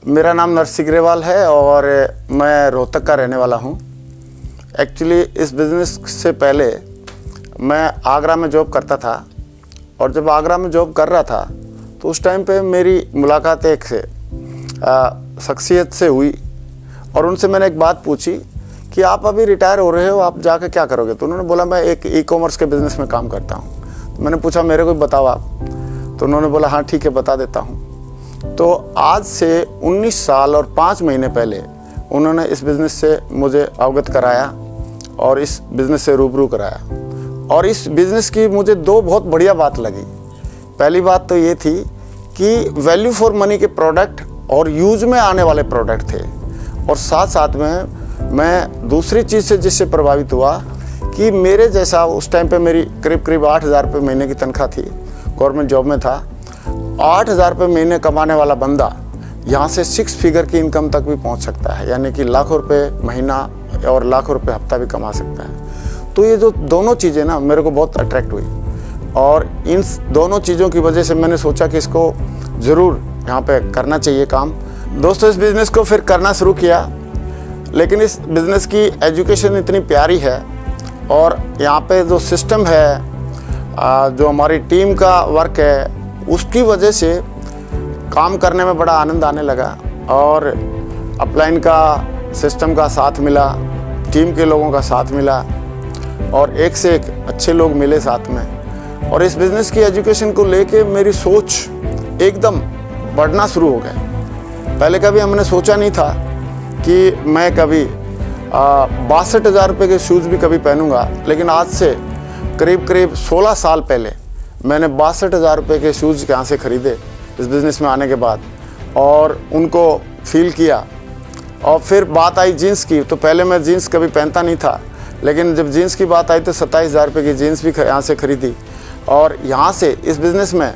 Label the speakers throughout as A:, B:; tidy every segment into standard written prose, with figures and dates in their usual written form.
A: मेरा नाम नरसिंह ग्रेवाल है और मैं रोहतक का रहने वाला हूँ। एक्चुअली इस बिज़नेस से पहले मैं आगरा में जॉब करता था और जब आगरा में जॉब कर रहा था तो उस टाइम पे मेरी मुलाकात एक से शख्सियत से हुई और उनसे मैंने एक बात पूछी कि आप अभी रिटायर हो रहे हो, आप जाकर क्या करोगे? तो उन्होंने बोला मैं एक ई-कॉमर्स के बिज़नेस में काम करता हूँ। तो मैंने पूछा मेरे को बताओ आप। तो उन्होंने बोला हाँ ठीक है बता देता हूँ। तो आज से 19 साल और 5 महीने पहले उन्होंने इस बिज़नेस से मुझे अवगत कराया और इस बिज़नेस से रूबरू कराया। और इस बिज़नेस की मुझे दो बहुत बढ़िया बात लगी। पहली बात तो ये थी कि वैल्यू फॉर मनी के प्रोडक्ट और यूज़ में आने वाले प्रोडक्ट थे, और साथ साथ में मैं दूसरी चीज़ से जिससे प्रभावित हुआ कि मेरे जैसा उस टाइम पे मेरी करीब 8,000 रुपये महीने की तनख्वाह थी, गवर्नमेंट जॉब में था। 8,000 रुपये महीने कमाने वाला बंदा यहाँ से 6 फिगर की इनकम तक भी पहुँच सकता है, यानी कि लाखों रुपए महीना और लाखों रुपए हफ्ता भी कमा सकता है। तो ये जो दोनों चीज़ें ना मेरे को बहुत अट्रैक्ट हुई और इन दोनों चीज़ों की वजह से मैंने सोचा कि इसको ज़रूर यहाँ पे करना चाहिए काम। दोस्तों इस बिज़नेस को फिर करना शुरू किया, लेकिन इस बिज़नेस की एजुकेशन इतनी प्यारी है और यहाँ पे जो सिस्टम है, जो हमारी टीम का वर्क है, उसकी वजह से काम करने में बड़ा आनंद आने लगा और अपलाइन का सिस्टम का साथ मिला, टीम के लोगों का साथ मिला और एक से एक अच्छे लोग मिले साथ में। और इस बिज़नेस की एजुकेशन को लेके मेरी सोच एकदम बढ़ना शुरू हो गया। पहले कभी हमने सोचा नहीं था कि मैं कभी 62,000 रुपये के शूज़ भी कभी पहनूंगा, लेकिन आज से करीब 16 साल पहले मैंने 62,000 रुपये के शूज़ यहाँ से ख़रीदे इस बिज़नेस में आने के बाद और उनको फील किया। और फिर बात आई जीन्स की, तो पहले मैं जीन्स कभी पहनता नहीं था, लेकिन जब जीन्स की बात आई तो 27,000 रुपये की जीन्स भी यहाँ से ख़रीदी। और यहाँ से इस बिज़नेस में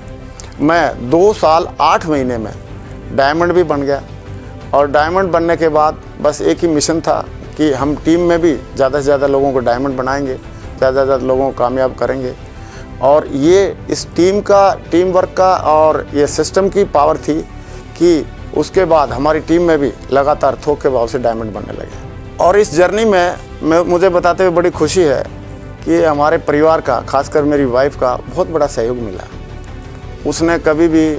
A: मैं 2 साल 8 महीने में डायमंड भी बन गया। और डायमंड बनने के बाद बस एक ही मिशन था कि हम टीम में भी ज़्यादा से ज़्यादा लोगों को डायमंड बनाएंगे, ज़्यादा से ज़्यादा लोगों को कामयाब करेंगे। और ये इस टीम वर्क का और ये सिस्टम की पावर थी कि उसके बाद हमारी टीम में भी लगातार थोक के भाव से डायमंड बनने लगे। और इस जर्नी में मुझे बताते हुए बड़ी खुशी है कि हमारे परिवार का, खासकर मेरी वाइफ का बहुत बड़ा सहयोग मिला। उसने कभी भी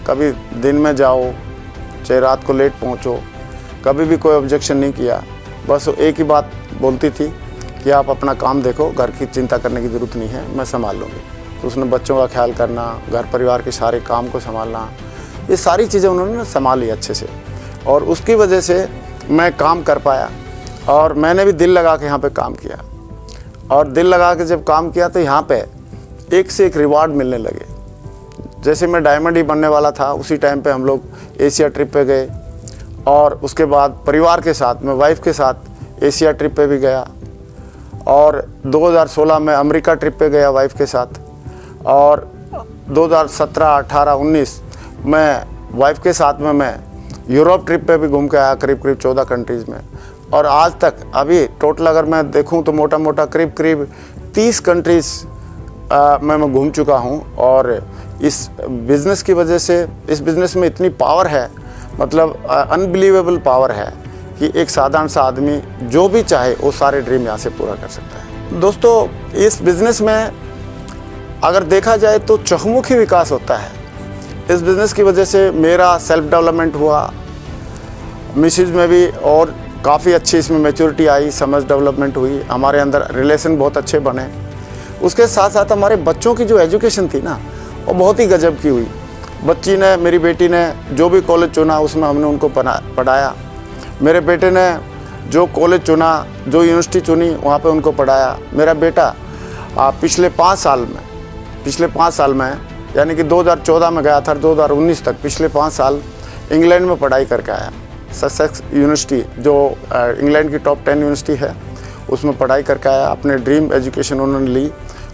A: कभी दिन में जाओ चाहे रात को लेट पहुँचो, कभी भी कोई ऑब्जेक्शन नहीं किया। बस एक ही बात बोलती थी कि आप अपना काम देखो, घर की चिंता करने की ज़रूरत नहीं है, मैं संभाल लूँगी। तो उसने बच्चों का ख्याल करना, घर परिवार के सारे काम को संभालना, ये सारी चीज़ें उन्होंने संभाली अच्छे से और उसकी वजह से मैं काम कर पाया। और मैंने भी दिल लगा के यहाँ पे काम किया और दिल लगा के जब काम किया तो यहाँ पे एक से एक रिवार्ड मिलने लगे। जैसे मैं डायमंड ही बनने वाला था उसी टाइम पे हम लोग एशिया ट्रिप पे गए और उसके बाद परिवार के साथ, मैं वाइफ के साथ एशिया ट्रिप पे भी गया और 2016 में अमेरिका ट्रिप पे गया वाइफ के साथ और 2017, 18, 19 मैं वाइफ के साथ में मैं यूरोप ट्रिप पे भी घूम के आया, करीब 14 कंट्रीज़ में। और आज तक अभी टोटल अगर मैं देखूं तो मोटा करीब 30 कंट्रीज़ मैं घूम चुका हूं। और इस बिज़नेस की वजह से इस बिज़नेस में इतनी पावर है, अनबिलीवेबल पावर है कि एक साधारण सा आदमी जो भी चाहे वो सारे ड्रीम यहाँ से पूरा कर सकता है। दोस्तों इस बिज़नेस में अगर देखा जाए तो चहुमुखी विकास होता है। इस बिज़नेस की वजह से मेरा सेल्फ डेवलपमेंट हुआ, मिसेज में भी और काफ़ी अच्छी इसमें मैच्योरिटी आई, समझ डेवलपमेंट हुई, हमारे अंदर रिलेशन बहुत अच्छे बने। उसके साथ साथ हमारे बच्चों की जो एजुकेशन थी ना वो बहुत ही गजब की हुई। मेरी बेटी ने जो भी कॉलेज चुना उसमें हमने उनको पढ़ाया। मेरे बेटे ने जो कॉलेज चुना, जो यूनिवर्सिटी चुनी, वहाँ पे उनको पढ़ाया। मेरा बेटा पिछले 5 साल में यानी कि 2014 में गया था 2019 तक, पिछले 5 साल इंग्लैंड में पढ़ाई करके आया। ससेक्स यूनिवर्सिटी जो इंग्लैंड की टॉप 10 यूनिवर्सिटी है उसमें पढ़ाई करके आया। अपने ड्रीम एजुकेशन उन्होंने ली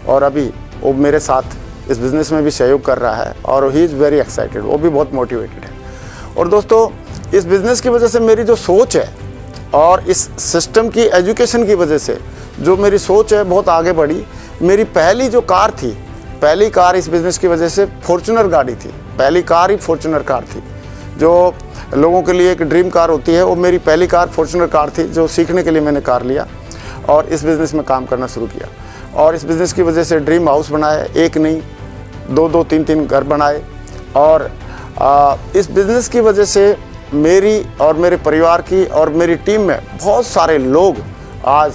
A: और अभी वो मेरे साथ इस बिज़नेस में भी सहयोग कर रहा है और ही इज़ वेरी एक्साइटेड, वो भी बहुत मोटिवेटेड है। और दोस्तों इस बिज़नेस की वजह से मेरी जो सोच है और इस सिस्टम की एजुकेशन की वजह से जो मेरी सोच है बहुत आगे बढ़ी। मेरी पहली जो कार थी, पहली कार इस बिज़नेस की वजह से फॉर्च्यूनर गाड़ी थी, पहली कार ही फॉर्च्यूनर कार थी जो लोगों के लिए एक ड्रीम कार होती है, वो मेरी पहली कार फॉर्च्यूनर कार थी, जो सीखने के लिए मैंने कार लिया और इस बिज़नेस में काम करना शुरू किया। और इस बिज़नेस की वजह से ड्रीम हाउस बनाए, एक नहीं 2-2 3-3 घर बनाए। और इस बिज़नेस की वजह से मेरी और मेरे परिवार की और मेरी टीम में बहुत सारे लोग आज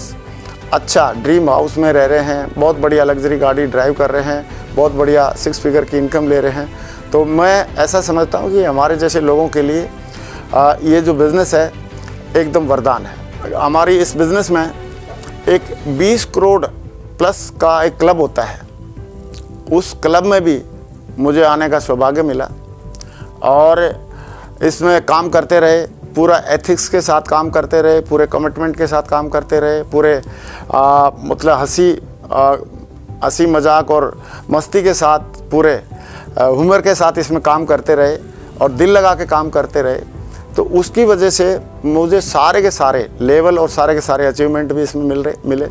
A: अच्छा ड्रीम हाउस में रह रहे हैं, बहुत बढ़िया लग्जरी गाड़ी ड्राइव कर रहे हैं, बहुत बढ़िया 6 फिगर की इनकम ले रहे हैं। तो मैं ऐसा समझता हूँ कि हमारे जैसे लोगों के लिए ये जो बिज़नेस है एकदम वरदान है। हमारी इस बिज़नेस में एक 20 करोड़ प्लस का एक क्लब होता है, उस क्लब में भी मुझे आने का सौभाग्य मिला और इसमें काम करते रहे, पूरा एथिक्स के साथ काम करते रहे, पूरे कमिटमेंट के साथ काम करते रहे, पूरे मतलब हंसी मजाक और मस्ती के साथ, पूरे हुमर के साथ इसमें काम करते रहे और दिल लगा के काम करते रहे। तो उसकी वजह से मुझे सारे के सारे लेवल और सारे के सारे अचीवमेंट भी इसमें मिले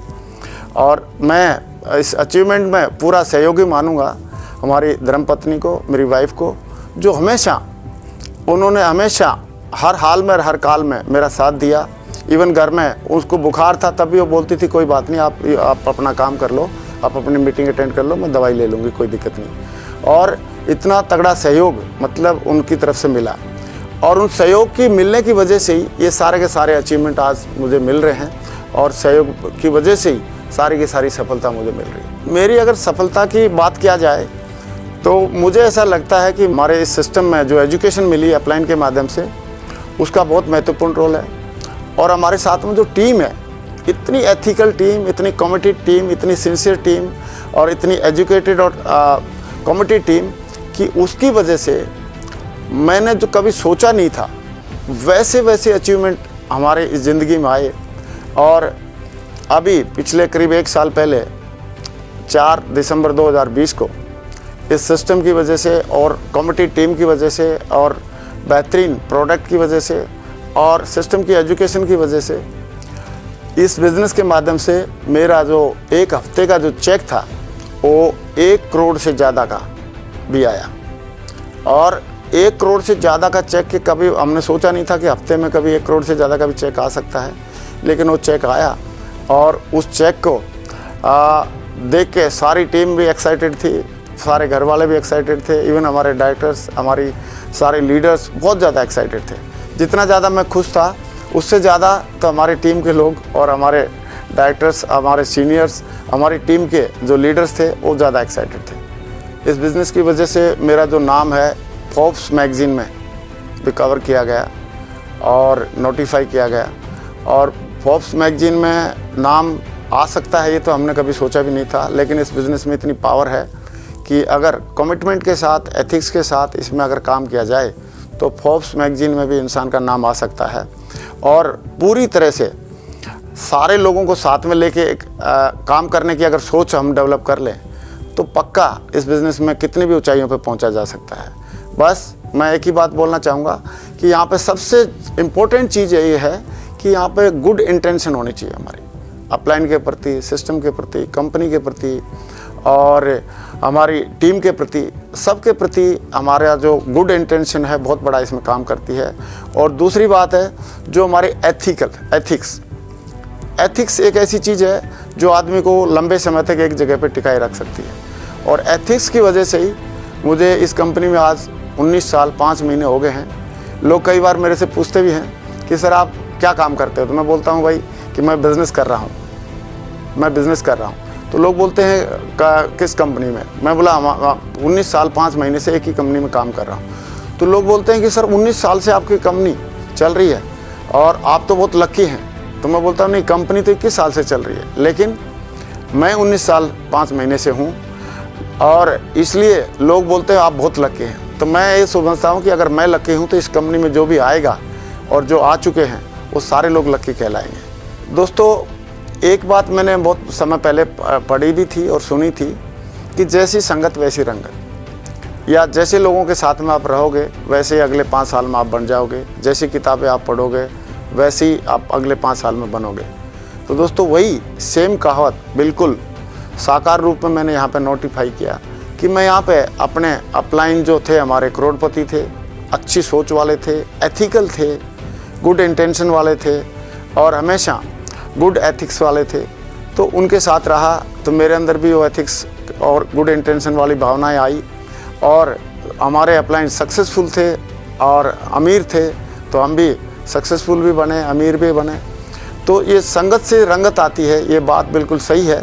A: और मैं इस अचीवमेंट में पूरा सहयोगी मानूंगा हमारी धर्मपत्नी को, मेरी वाइफ को, जो उन्होंने हमेशा हर हाल में हर काल में मेरा साथ दिया। इवन घर में उसको बुखार था तब भी वो बोलती थी कोई बात नहीं, आप अपना काम कर लो, आप अपनी मीटिंग अटेंड कर लो, मैं दवाई ले लूँगी, कोई दिक्कत नहीं। और इतना तगड़ा सहयोग मतलब उनकी तरफ से मिला और उन सहयोग की मिलने की वजह से ही ये सारे के सारे अचीवमेंट आज मुझे मिल रहे हैं और सहयोग की वजह से ही सारी की सारी सफलता मुझे मिल रही है। मेरी अगर सफलता की बात किया जाए तो मुझे ऐसा लगता है कि हमारे इस सिस्टम में जो एजुकेशन मिली है अपलाइन के माध्यम से, उसका बहुत महत्वपूर्ण रोल है। और हमारे साथ में जो टीम है, इतनी एथिकल टीम, इतनी कमिटेड टीम, इतनी सिंसियर टीम और इतनी एजुकेटेड और कमिटेड टीम कि उसकी वजह से मैंने जो कभी सोचा नहीं था वैसे वैसे अचीवमेंट हमारे इस ज़िंदगी में आए। और अभी पिछले करीब 1 साल पहले 4 दिसंबर 2020 को इस सिस्टम की वजह से और कमिटेड टीम की वजह से और बेहतरीन प्रोडक्ट की वजह से और सिस्टम की एजुकेशन की वजह से इस बिज़नेस के माध्यम से मेरा जो 1 हफ्ते का जो चेक था वो 1 करोड़ से ज़्यादा का भी आया। और 1 करोड़ से ज़्यादा का चेक के कभी हमने सोचा नहीं था कि हफ्ते में कभी 1 करोड़ से ज़्यादा का भी चेक आ सकता है, लेकिन वो चेक आया और उस चेक को देख के सारी टीम भी एक्साइटेड थी, सारे घर वाले भी एक्साइटेड थे, इवन हमारे डायरेक्टर्स, हमारी सारे लीडर्स बहुत ज़्यादा एक्साइटेड थे। जितना ज़्यादा मैं खुश था उससे ज़्यादा तो हमारी टीम के लोग और हमारे डायरेक्टर्स, हमारे सीनियर्स, हमारी टीम के जो लीडर्स थे वो ज़्यादा एक्साइटेड थे। इस बिज़नेस की वजह से मेरा जो नाम है फोर्ब्स मैगज़ीन में भी कवर किया गया और नोटिफाई किया गया। और फोर्ब्स मैगज़ीन में नाम आ सकता है ये तो हमने कभी सोचा भी नहीं था, लेकिन इस बिज़नेस में इतनी पावर है कि अगर कमिटमेंट के साथ, एथिक्स के साथ इसमें अगर काम किया जाए तो फोर्ब्स मैगज़ीन में भी इंसान का नाम आ सकता है। और पूरी तरह से सारे लोगों को साथ में लेके एक काम करने की अगर सोच हम डेवलप कर लें तो पक्का इस बिज़नेस में कितनी भी ऊंचाइयों पे पहुंचा जा सकता है। बस मैं एक ही बात बोलना चाहूँगा कि यहाँ पे सबसे इम्पोर्टेंट चीज़ ये है कि यहाँ पे गुड इंटेंशन होनी चाहिए हमारी अपलाइन के प्रति, सिस्टम के प्रति, कंपनी के प्रति और हमारी टीम के प्रति, सबके प्रति हमारा जो गुड इंटेंशन है बहुत बड़ा इसमें काम करती है। और दूसरी बात है जो हमारे एथिक्स एक ऐसी चीज़ है जो आदमी को लंबे समय तक एक जगह पर टिकाए रख सकती है। और एथिक्स की वजह से ही मुझे इस कंपनी में आज 19 साल 5 महीने हो गए हैं। लोग कई बार मेरे से पूछते भी हैं कि सर आप क्या काम करते हो, तो मैं बोलता हूँ भाई कि मैं बिज़नेस कर रहा हूँ। तो लोग बोलते हैं किस कंपनी में, मैं बोला 19 साल 5 महीने से एक ही कंपनी में काम कर रहा हूँ। तो लोग बोलते हैं कि सर 19 साल से आपकी कंपनी चल रही है और आप तो बहुत लकी हैं। तो मैं बोलता हूँ नहीं, कंपनी तो 21 साल से चल रही है, लेकिन मैं 19 साल 5 महीने से हूँ और इसलिए लोग बोलते हैं आप बहुत लकी हैं। तो मैं ये समझता हूँ कि अगर मैं लकी हूँ तो इस कंपनी में जो भी आएगा और जो आ चुके हैं वो सारे लोग लकी कहलाएंगे। दोस्तों, एक बात मैंने बहुत समय पहले पढ़ी भी थी और सुनी थी कि जैसी संगत वैसी रंगत, या जैसे लोगों के साथ में आप रहोगे वैसे ही अगले 5 साल में आप बन जाओगे, जैसी किताबें आप पढ़ोगे वैसे ही आप अगले 5 साल में बनोगे। तो दोस्तों वही सेम कहावत बिल्कुल साकार रूप में मैंने यहाँ पे नोटिफाई किया कि मैं यहाँ पे अपने अपलाइन जो थे हमारे करोड़पति थे, अच्छी सोच वाले थे, एथिकल थे, गुड इंटेंशन वाले थे और हमेशा गुड एथिक्स वाले थे। तो उनके साथ रहा तो मेरे अंदर भी वो एथिक्स और गुड इंटेंशन वाली भावनाएं आई और हमारे अपलाइन सक्सेसफुल थे और अमीर थे, तो हम भी सक्सेसफुल भी बने, अमीर भी बने। तो ये संगत से रंगत आती है, ये बात बिल्कुल सही है।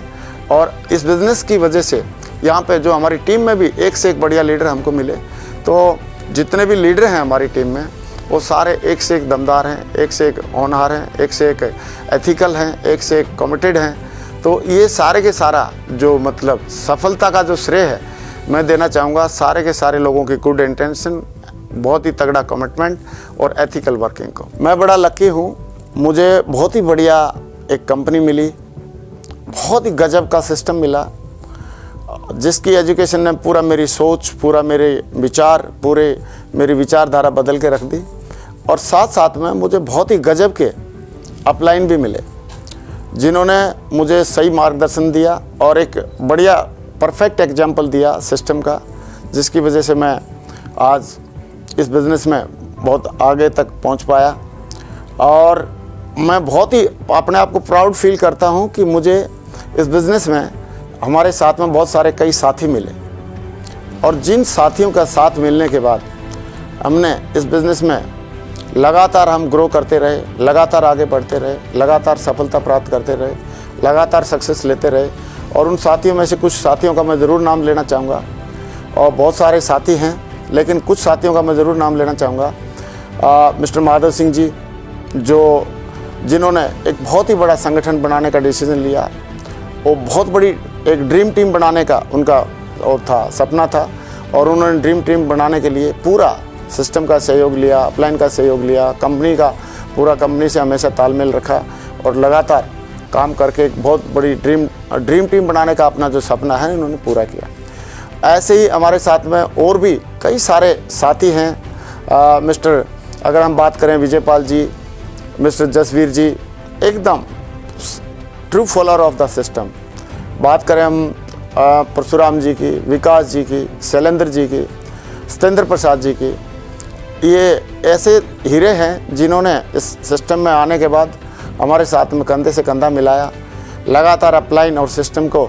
A: और इस बिज़नेस की वजह से यहाँ पे जो हमारी टीम में भी एक से एक बढ़िया लीडर हमको मिले। तो जितने भी लीडर हैं हमारी टीम में वो सारे एक से एक दमदार हैं, एक से एक होनहार हैं, एक से एक एथिकल हैं, एक से एक कमिटेड हैं। तो ये सारे के सारा जो मतलब सफलता का जो श्रेय है मैं देना चाहूँगा सारे के सारे लोगों की गुड इंटेंशन, बहुत ही तगड़ा कमिटमेंट और एथिकल वर्किंग को। मैं बड़ा लकी हूँ, मुझे बहुत ही बढ़िया एक कंपनी मिली, बहुत ही गजब का सिस्टम मिला जिसकी एजुकेशन ने पूरा मेरी सोच, पूरा मेरे विचार, पूरे मेरी विचारधारा बदल के रख दी। और साथ साथ में मुझे बहुत ही गजब के अपलाइन भी मिले जिन्होंने मुझे सही मार्गदर्शन दिया और एक बढ़िया परफेक्ट एग्जाम्पल दिया सिस्टम का, जिसकी वजह से मैं आज इस बिज़नेस में बहुत आगे तक पहुंच पाया। और मैं बहुत ही अपने आप को प्राउड फील करता हूं कि मुझे इस बिज़नेस में हमारे साथ में बहुत सारे कई साथी मिले और जिन साथियों का साथ मिलने के बाद हमने इस बिज़नेस में लगातार हम ग्रो करते रहे, लगातार आगे बढ़ते रहे, लगातार सफलता प्राप्त करते रहे, लगातार सक्सेस लेते रहे। और उन साथियों में से कुछ साथियों का मैं ज़रूर नाम लेना चाहूँगा और बहुत सारे साथी हैं लेकिन कुछ साथियों का मैं ज़रूर नाम लेना चाहूँगा। मिस्टर माधव सिंह जी जिन्होंने एक बहुत ही बड़ा संगठन बनाने का डिसीज़न लिया, वो बहुत बड़ी एक ड्रीम टीम बनाने का उनका वो था, सपना था और उन्होंने ड्रीम टीम बनाने के लिए पूरा सिस्टम का सहयोग लिया, अपलाइन का सहयोग लिया, कंपनी का पूरा कंपनी से हमेशा तालमेल रखा और लगातार काम करके एक बहुत बड़ी ड्रीम टीम बनाने का अपना जो सपना है उन्होंने पूरा किया। ऐसे ही हमारे साथ में और भी कई सारे साथी हैं। मिस्टर अगर हम बात करें विजयपाल जी, मिस्टर जसवीर जी, एकदम true follower of the system. बात करें हम परशुराम जी की, विकास जी की, शैलेंद्र जी की, सत्येंद्र प्रसाद जी की, ये ऐसे हीरे हैं जिन्होंने इस सिस्टम में आने के बाद हमारे साथ में कंधे से कंधा मिलाया, लगातार अपलाइन और सिस्टम को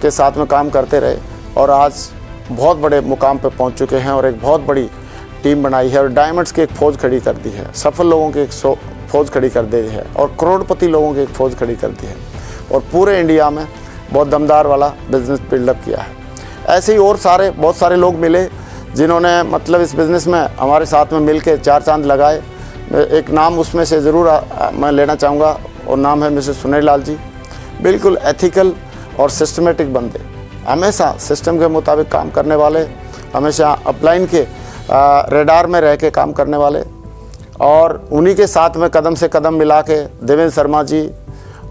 A: के साथ में काम करते रहे और आज बहुत बड़े मुकाम पर पहुंच चुके हैं और एक बहुत बड़ी टीम बनाई है और डायमंड्स की एक फ़ौज खड़ी कर दी है, सफल लोगों की एक फ़ौज खड़ी कर दी है और करोड़पति लोगों की एक फ़ौज खड़ी कर दी है और पूरे इंडिया में बहुत दमदार वाला बिज़नेस बिल्डअप किया है। ऐसे ही और बहुत सारे लोग मिले जिन्होंने मतलब इस बिज़नेस में हमारे साथ में मिल के चार चांद लगाए। एक नाम उसमें से ज़रूर मैं लेना चाहूँगा और नाम है मिस्टर सुनील लाल जी। बिल्कुल एथिकल और सिस्टमेटिक बंदे, हमेशा सिस्टम के मुताबिक काम करने वाले, हमेशा अपलाइन के रेडार में रह के काम करने वाले और उन्हीं के साथ में कदम से कदम मिला के देवेंद्र शर्मा जी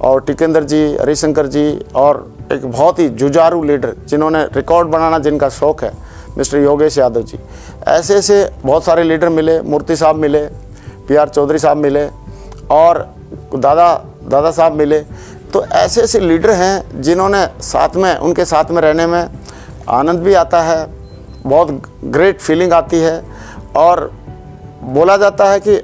A: और टिकेंद्र जी, हरिशंकर जी और एक बहुत ही जुझारू लीडर जिन्होंने रिकॉर्ड बनाना जिनका शौक़ है, मिस्टर योगेश यादव जी। ऐसे ऐसे बहुत सारे लीडर मिले, मूर्ति साहब मिले, PR चौधरी साहब मिले और दादा साहब मिले। तो ऐसे ऐसे लीडर हैं जिन्होंने साथ में, उनके साथ में रहने में आनंद भी आता है, बहुत ग्रेट फीलिंग आती है। और बोला जाता है कि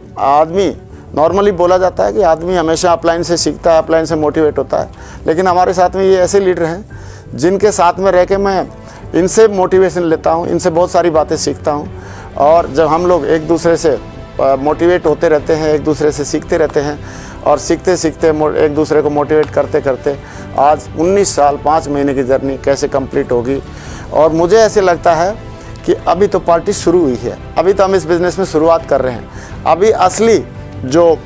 A: नॉर्मली बोला जाता है कि आदमी हमेशा अपलाइन से सीखता है, अपलाइन से मोटिवेट होता है, लेकिन हमारे साथ में ये ऐसे लीडर हैं जिनके साथ में रह के मैं इनसे मोटिवेशन लेता हूँ, इनसे बहुत सारी बातें सीखता हूँ। और जब हम लोग एक दूसरे से मोटिवेट होते रहते हैं, एक दूसरे से सीखते रहते हैं और सीखते सीखते एक दूसरे को मोटिवेट करते करते आज 19 साल 5 महीने की जर्नी कैसे कंप्लीट होगी। और मुझे ऐसे लगता है कि अभी तो पार्टी शुरू हुई है, अभी तो हम इस बिज़नेस में शुरुआत कर रहे हैं। अभी असली जो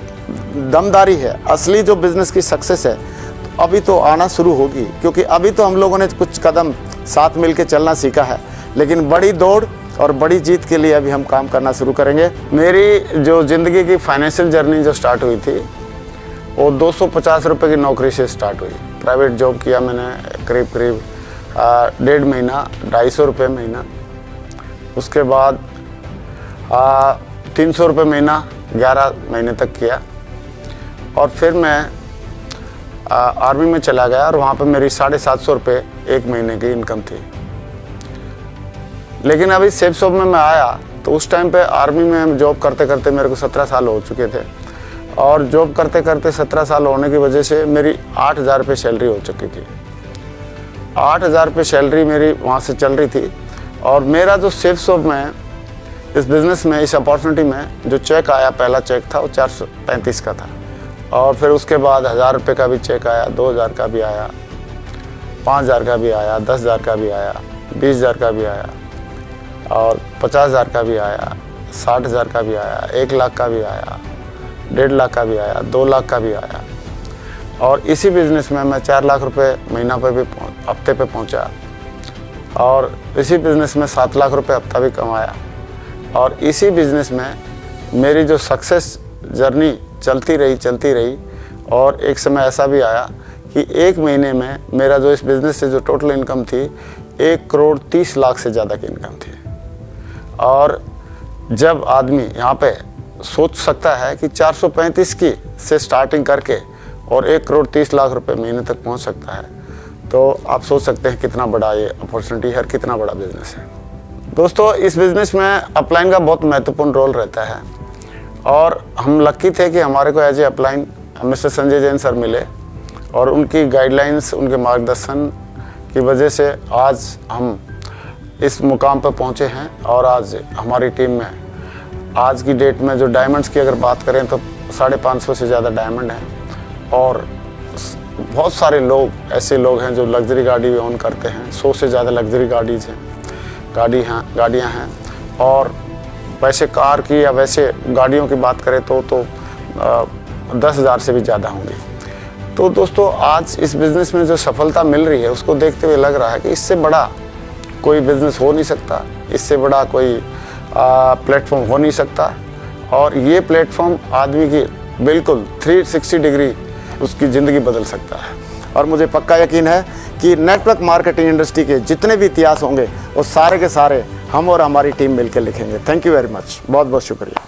A: दमदारी है, असली जो बिज़नेस की सक्सेस है, तो अभी तो आना शुरू होगी, क्योंकि अभी तो हम लोगों ने कुछ कदम साथ मिल के चलना सीखा है, लेकिन बड़ी दौड़ और बड़ी जीत के लिए अभी हम काम करना शुरू करेंगे। मेरी जो ज़िंदगी की फाइनेंशियल जर्नी जो स्टार्ट हुई थी वो 250 रुपये की नौकरी से स्टार्ट हुई। प्राइवेट जॉब किया मैंने करीब 1.5 महीना, 250 रुपये महीना। उसके बाद 300 रुपये महीना 11 महीने तक किया और फिर मैं आर्मी में चला गया और वहाँ पे मेरी 750 रुपये 1 महीने की इनकम थी। लेकिन अभी सेफ शॉप में मैं आया तो उस टाइम पे आर्मी में जॉब करते करते मेरे को 17 साल हो चुके थे, और जॉब करते करते 17 साल होने की वजह से मेरी 8,000 रुपये सैलरी हो चुकी थी। 8,000 रुपये सैलरी मेरी वहाँ से चल रही थी। और मेरा जो सेफ शॉप में, इस बिज़नेस में, इस अपॉर्चुनिटी में जो चेक आया, पहला चेक था वो 435 का था, और फिर उसके बाद 1,000 रुपये का भी चेक आया, 2,000 का भी आया, 5,000 का भी आया, 10,000 का भी आया, 20,000 का भी आया, और 50,000 का भी आया, 60,000 का भी आया, 1 लाख का भी आया, 1.5 लाख का भी आया, 2 लाख का भी आया। और इसी बिज़नेस में मैं 4 लाख रुपए महीना पर भी हफ्ते पे पहुंचा, और इसी बिज़नेस में 7 लाख रुपए हफ्ता भी कमाया। और इसी बिज़नेस में मेरी जो सक्सेस जर्नी चलती रही, और एक समय ऐसा भी आया कि 1 महीने में मेरा जो इस बिज़नेस से जो टोटल इनकम थी 1,30,00,000 से ज़्यादा की इनकम थी। और जब आदमी यहाँ पे सोच सकता है कि 435 की से स्टार्टिंग करके और 1,30,00,000 रुपए महीने तक पहुँच सकता है, तो आप सोच सकते हैं कितना बड़ा ये अपॉर्चुनिटी है और कितना बड़ा बिज़नेस है। दोस्तों, इस बिज़नेस में अपलाइन का बहुत महत्वपूर्ण रोल रहता है, और हम लकी थे कि हमारे को as a upline mister Sanjay Jain sir मिले, और उनकी गाइडलाइंस, उनके मार्गदर्शन की वजह से आज हम इस मुकाम पर पहुंचे हैं। और आज हमारी टीम में, आज की डेट में जो डायमंड्स की अगर बात करें तो 550 से ज़्यादा डायमंड हैं, और बहुत सारे लोग ऐसे लोग हैं जो लग्जरी गाड़ी ओन करते हैं। 100 से ज़्यादा लग्जरी गाड़ियाँ हैं, और वैसे कार की या वैसे गाड़ियों की बात करें तो 10,000 से भी ज़्यादा होंगी। तो दोस्तों, आज इस बिज़नेस में जो सफलता मिल रही है उसको देखते हुए लग रहा है कि इससे बड़ा कोई बिज़नेस हो नहीं सकता, इससे बड़ा कोई प्लेटफॉर्म हो नहीं सकता। और ये प्लेटफॉर्म आदमी की बिल्कुल 360 डिग्री उसकी ज़िंदगी बदल सकता है। और मुझे पक्का यकीन है कि नेटवर्क मार्केटिंग इंडस्ट्री के जितने भी इतिहास होंगे वो सारे के सारे हम और हमारी टीम मिलकर लिखेंगे। थैंक यू वेरी मच, बहुत बहुत शुक्रिया।